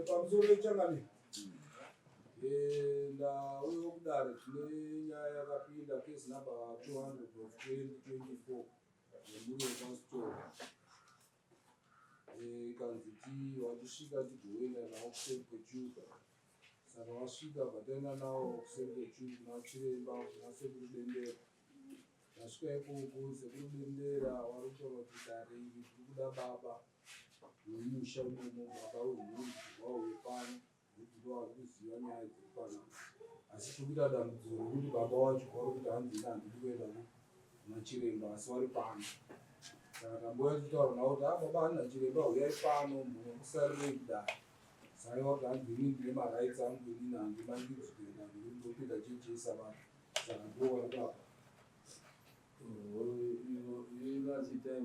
pamusoro changani ndau yokudare tine nyaya yakapinda case number 200 of 2024 yemuri wepasitora ikanzi watisvika tigoenda nawo kuseri kwechuka. Saka wasvika bataenda nawo kuseri kwechuka nachiremba nasekuru Bendera. Nasvika ikoko sekuru Bendera wari kutaura kuti dare iri tiri kuda baba wemusha unomo, baba wemhuri wauye pano kuti vari kuziva nyaya dziri pano. Asi tiri kuita dambudziko rekuti baba wacho vari kuti hanzi handidi kuenda nachiremba asi vari pano. Saka tambouya tichitaura navo kuti baba handina chiremba uyai pano munokusarirei kudai. Saka kuti hanzi ini ndine maraitsi angu inini handimangidzwi kuenda ndopinda chechi yeSabata. Saka ndowaidapa That's the time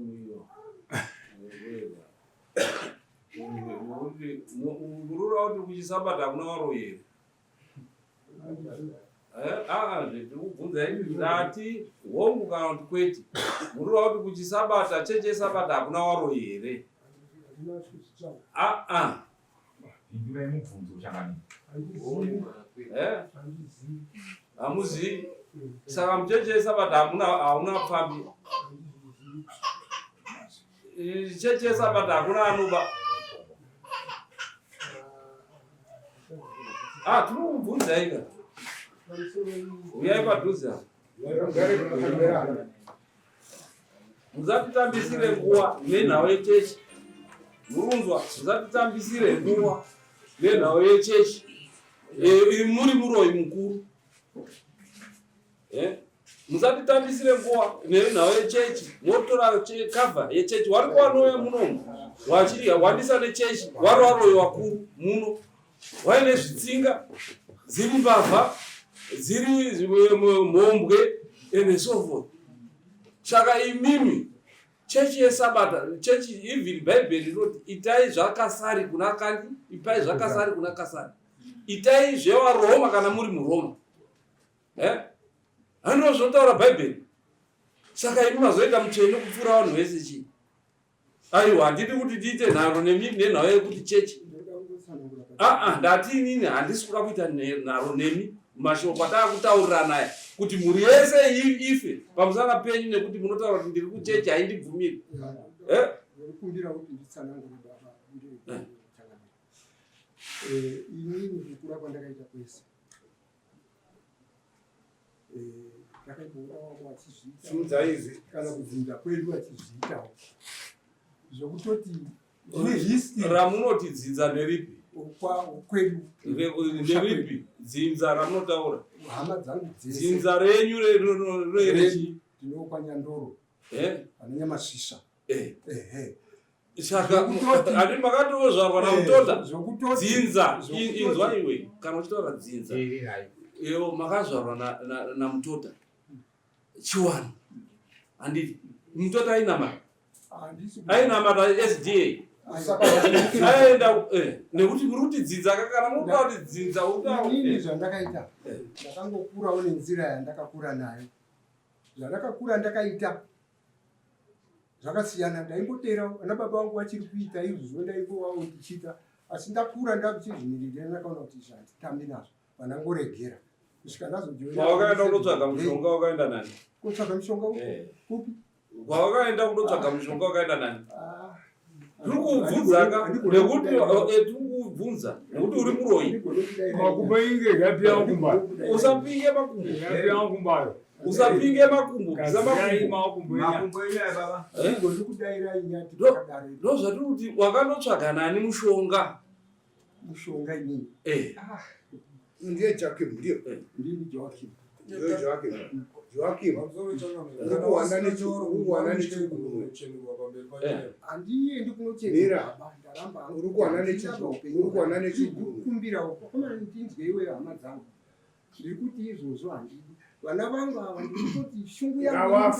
murura kuti kuchiSabata hakuna waro here. Ndikubvunza ini ndati hongu kana kuti kwete. Murura kuti kuchiSabata chechi yeSabata hakuna waro here. Ndira mubvunzo chakani. Hamuzivi. Saka muchechi yeSabata hamuna pfambi. Chechi yeSabata hakuna anoba. Tinokubvunza ika. Uyai padhuze. Musatitambisire nguva nenhau yechechi. Murunzwa, musatitambisire nguva nenhau yechechi. Muri muroyi mukuru. Musatitambisire nguva nenhau yechechi. Motora cover yechechi. Wari kuwanoya munomu. Wandisa nechechi. Wari waroyi wakuru muno. Waine zvitsinga. Ziri mbavha. Ziri mhombwe. And so forth. Saka imimi. Chechi yeSabata. Chechi even Bible inoti itai zvakasari kuna kandi. Ipai zvakasari kuna kasari. Itai zvevaRoma kana muri muRoma. Handino zvinotaura Bible. Saka imi mazoita mutsvene kupfuura vanhu vese chii. Aiwa handidi kuti tiite nharo nenhau yekuti chechi. Ndati inini handisi kuda kuita nharo nemi. Mashoko atakutaurirana aya kuti muri yese ife pamusana penyu nekuti munotaura kuti ndiri kuchechi haindibvumiri. Kumbira kuti nditsanangure baba. Inini kukura kwandakaita kwese. Ndakaiburawo vachizviita. Kana kudzinza kwedu vachizviitawo. Zvokutoti ramunoti dzinza neripi? Kwedu. Neripi? Dzinza ramunotaura? Hama dzangu dzese. Dzinza renyu rerechi? Ndinokwa Nyandoro. Anenyamashisha. Saka handi makatozvarwa naMutota. Dzinza inzwa iwe kana uchitaura dzinza. Iwo makazvarwa naMutota. Chiwani. Handiti Mutota ainamata SDA. Aenda nekuti muri dzinza kana munoda kuti dzinza inini zvandakaita. Ndakangokurawo nenzira yandakakura nayo. Zvandakakura ndakaita zvakasiyana. Ndaingotera vana baba vangu vachiri kuita izvozvo ndaingovawo ndichiita. Asi ndakura ndakuchizvimirira ndakaona kuti zvanditambi nazvo vanangoregera. Kusvika ndazojoina. Wakaenda kunotsvaga mushonga wakaenda nani? Kutsvaga mushonga kupi? Wakaenda kunotsvaga mushonga wakaenda nani? Ndikubvunza nekuti tikubvunza nekuti uri muroyi. Makumbo inge gapi yangu kumba. Usapinge makumbo. Gapi yangu kumbayo. Usapinge makumbo. Makumbo enya baba. Ndikudaira inyati takadare. Ndozvati kuti wakanotsvaga nani mushonga? Mushonga inini. Ndiye Joachim ndio. Ndini Joachim. Ndio Joachim. Joachim. Andiye ndikunochera. Ndaramba urikuwana nechiguru. Urikuwana nechiguru. Kumbira uko. Koma ndinzwe iwe hama dzangu. Ndikuti izvozvo handidi. Vana vangu ava ndikutoti shungu yangu.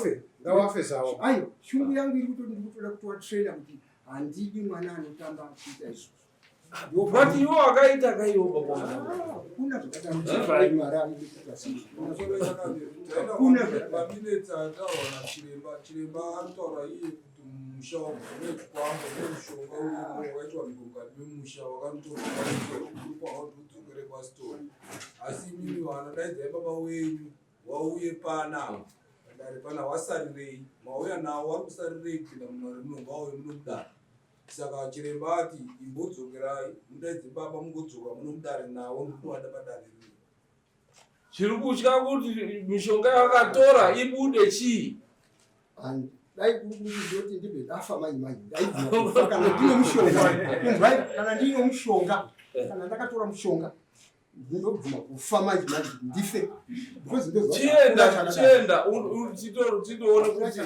Ngawafe sawa. Ayo, shungu yangu iri kutoti ndikutoda kutoa trainer kuti handidi mwana anotamba kuita izvozvo. But iwo wakaita kaiwo baba. Kuna zvakadaro mara ndikutasi. Kuna minutes ataona chiremba anotaura iye kuti musha wambonekwambo nemushonga urimo waitwa mdungani wemusha wakanotokwaaudzokere kwasitori. Asi imimi vana daidzai baba wenyu wauye pana dare pana wasarirei mauya nawo wari kusarirei kupinda munhare munonga wauye munomudare. Saka chiremba ati imbodzokerai mudaidze baba mungodzoka munomudare nawo ndikuwanda padare rino. Chiri kutya kuti mishonga yakatora ibude chii? Dai kuti ndibe dafa mai kana ndino mushonga kana ndino mushonga kana ndakatora mushonga ndinobvuma kufa mai ndife chienda titoone kuti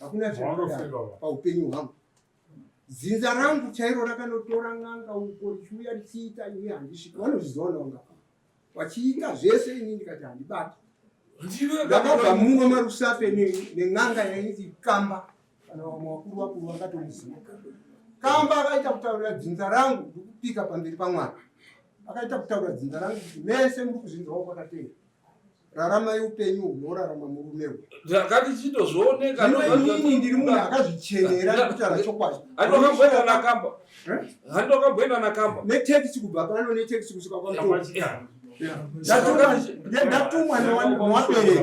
hakuna zvakadaro paupenyu hwangu. Zinza rangu chairo rakanotora n'anga uko richiuya richiita ini handisviki vanozvizonawo nga vachiita zvese ini ndikati handibati. Ndakabva muno marusape nen'anga yainzi Kamba kana vamwe vakuru vakatomuziva. Kamba akaita kutaurira dzinza rangu ndikupika pamberi paMwari. Akaita kutaurira dzinza rangu kuti mese muri kuzvinzwawo kwakatenga raramai upenyu hunorarama murumewo. Ngatichitozvioneka inini ndiri munhu akazvichenera kutaura chokwadi. Handokabwenda nakamba netekisi kubva pano netekisi kusvika kwaMutoyi. Ndatumwa nevabereki.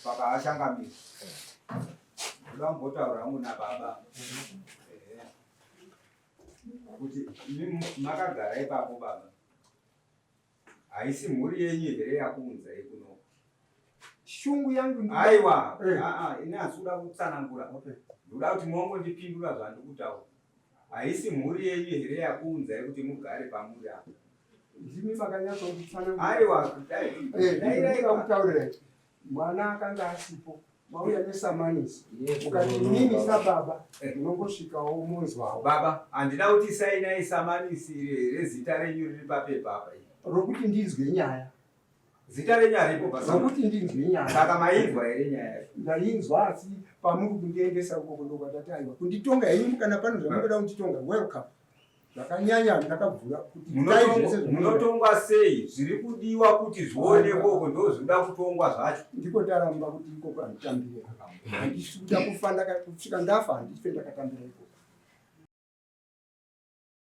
Baba achangamira. Ulambotaura muna baba. Kuti makagara ipapo baba. Haisi mhuri yenyu here yakuunzai kuno. Shungu yangu aiwa ine asuda kutsanangura. Ndoda kuti mongondipindura zvandikutaura. Haisi mhuri yenyu here yakuunzai kuti mugare pamuri apo. Ndimi makanyatsa kutsanangura. Aiwa dai kutaurira mwana akanga asipo. Mauya nesamanisi. Ukati nini sababa unongosvikawo munzwawo. Baba handina kuti sainai samanisi rezita renyu riri papepa apa. Rokuti ndinzwe nyaya. Zita renyaya ripo basa. Rokuti ndinzwe nyaya. Saka mainzwa here nyaya. Ndainzwa asi pamuri kundiendesa uko ndokati aiwa kunditonga henyu kana pano zvamunoda kunditonga welcome. Zvakanyanya ndakabvura kuti munotongwa sei zviri kudiwa kuti zvionekwe uko ndozvinoda kutongwa zvacho. Ndiko ndaramba kuti iko kwanditambire. Handisi kuda kufa kusvika ndafa handife ndakatambira iko.